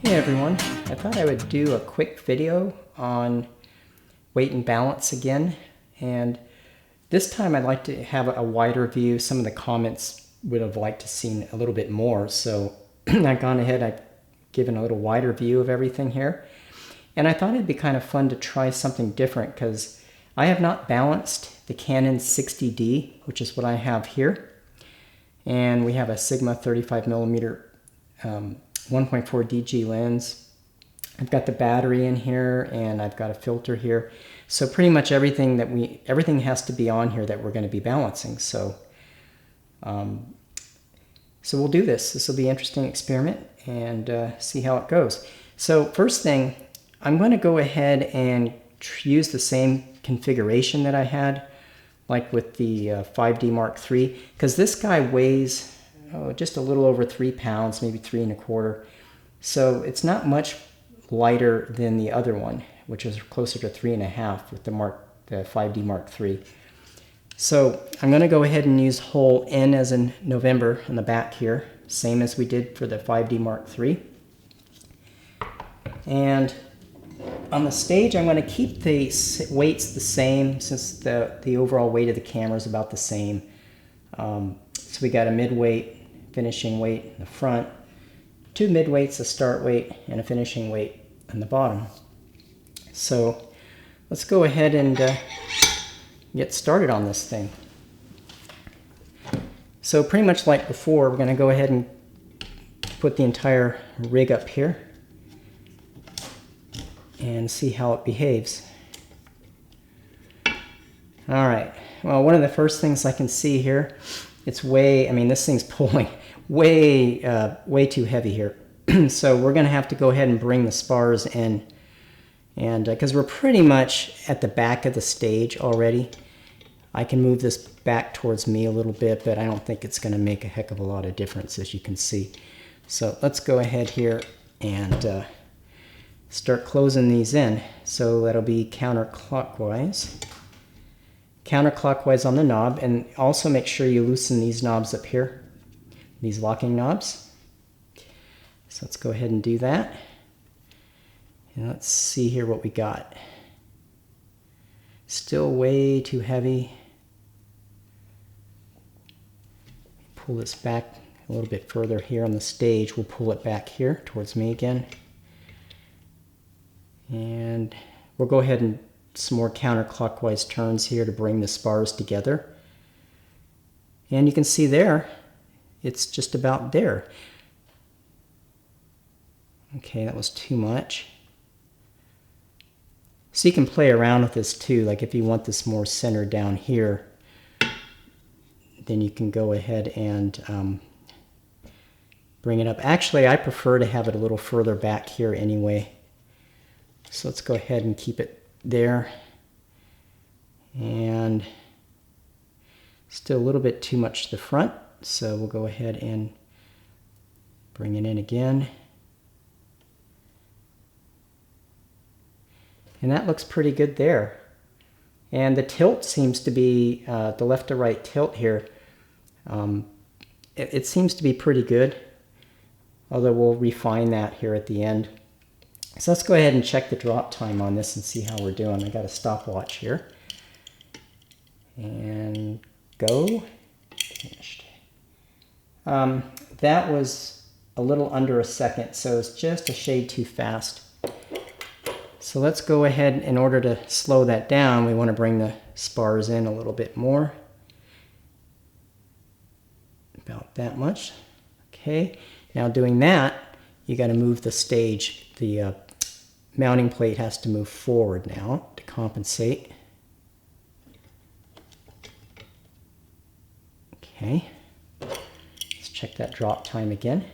Hey everyone, I thought I would do a quick video on weight and balance again, and this time I'd like to have a wider view. Some of the comments would have liked to seen a little bit more, so I've gone ahead, I've given a little wider view of everything here, and I thought it'd be kind of fun to try something different because I have not balanced the Canon 60D, which is what I have here, and we have a Sigma 35mm 1.4 DG lens. I've got the battery in here and I've got a filter here. So pretty much everything has to be on here that we're going to be balancing. So we'll do this. This will be an interesting experiment and see how it goes. So first thing, I'm going to go ahead and use the same configuration that I had, like with the 5D Mark III, because this guy weighs just a little over 3 pounds, maybe 3 1/4. So it's not much lighter than the other one, which is closer to 3 1/2 with the 5D Mark III. So I'm going to go ahead and use hole N as in November on the back here, same as we did for the 5D Mark III. And on the stage, I'm going to keep the weights the same since the overall weight of the camera is about the same. So we got a mid-weight, finishing weight in the front, 2 mid-weights, a start weight, and a finishing weight on the bottom. So let's go ahead and get started on this thing. So pretty much like before, we're going to go ahead and put the entire rig up here and see how it behaves. All right, well, one of the first things I can see here, it's this thing's pulling way too heavy here. So we're going to have to go ahead and bring the spars in, and because we're pretty much at the back of the stage already. I can move this back towards me a little bit, but I don't think it's going to make a heck of a lot of difference, as you can see. So let's go ahead here and start closing these in. So that'll be counterclockwise on the knob, and also make sure you loosen these knobs up here, these locking knobs. So let's go ahead and do that. And let's see here what we got. Still way too heavy. Pull this back a little bit further here on the stage. We'll pull it back here towards me again. And we'll go ahead and some more counterclockwise turns here to bring the spars together. And you can see there, it's just about there. Okay, that was too much. So you can play around with this too, like if you want this more centered down here, then you can go ahead and bring it up. Actually, I prefer to have it a little further back here anyway. So let's go ahead and keep it there, and still a little bit too much to the front, so we'll go ahead and bring it in again, and that looks pretty good there. And the tilt seems to be the left to right tilt here, it seems to be pretty good, although we'll refine that here at the end. So let's go ahead and check the drop time on this and see how we're doing. I got a stopwatch here. And go. Finished. That was a little under a second, so it's just a shade too fast. So let's go ahead, in order to slow that down, we want to bring the spars in a little bit more. About that much. Okay, now doing that, you got to move the stage. The mounting plate has to move forward now to compensate. Okay, let's check that drop time again.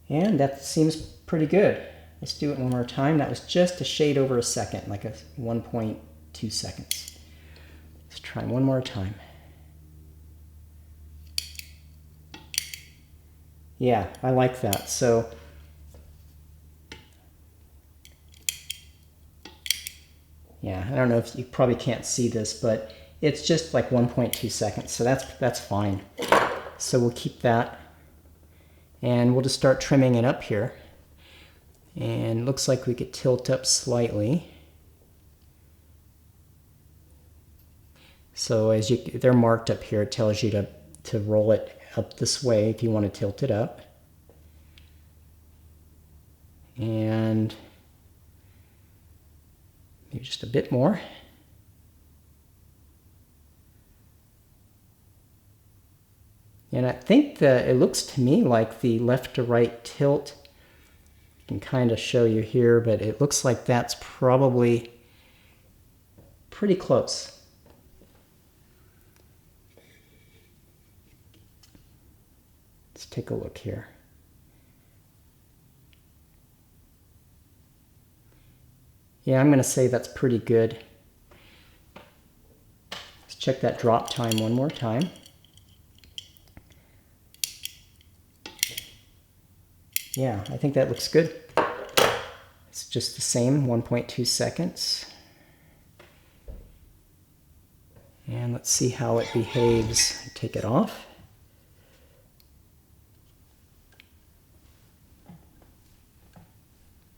And that seems pretty good. Let's do it one more time. That was just a shade over a second, like a 1.2 seconds. Let's try one more time. Yeah, I like that. So yeah, I don't know if you probably can't see this, but it's just like 1.2 seconds, so that's fine. So we'll keep that. And we'll just start trimming it up here. And it looks like we could tilt up slightly. So as they're marked up here, it tells you to roll it up this way if you want to tilt it up. And maybe just a bit more. And I think that it looks to me like the left to right tilt, I can kind of show you here, but it looks like that's probably pretty close. Let's take a look here. Yeah, I'm going to say that's pretty good. Let's check that drop time one more time. Yeah, I think that looks good. It's just the same, 1.2 seconds. And let's see how it behaves. Take it off.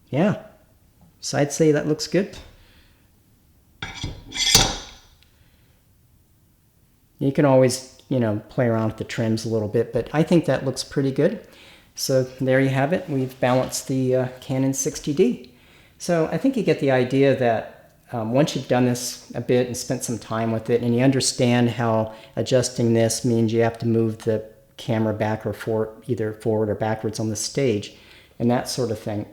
Yeah, so I'd say that looks good. You can always, play around with the trims a little bit, but I think that looks pretty good. So there you have it. We've balanced the Canon 60D. So I think you get the idea that once you've done this a bit and spent some time with it, and you understand how adjusting this means you have to move the camera back or forth, either forward or backwards on the stage, and that sort of thing,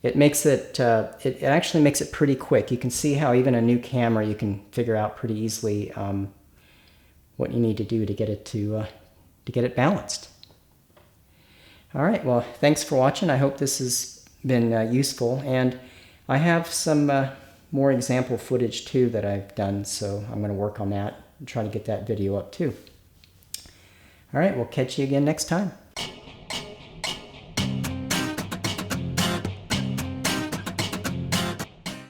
it makes it, it actually makes it pretty quick. You can see how even a new camera, you can figure out pretty easily what you need to do to get it balanced. All right, well, thanks for watching. I hope this has been useful, and I have some more example footage too that I've done, so I'm going to work on that and try to get that video up too. All right, we'll catch you again next time.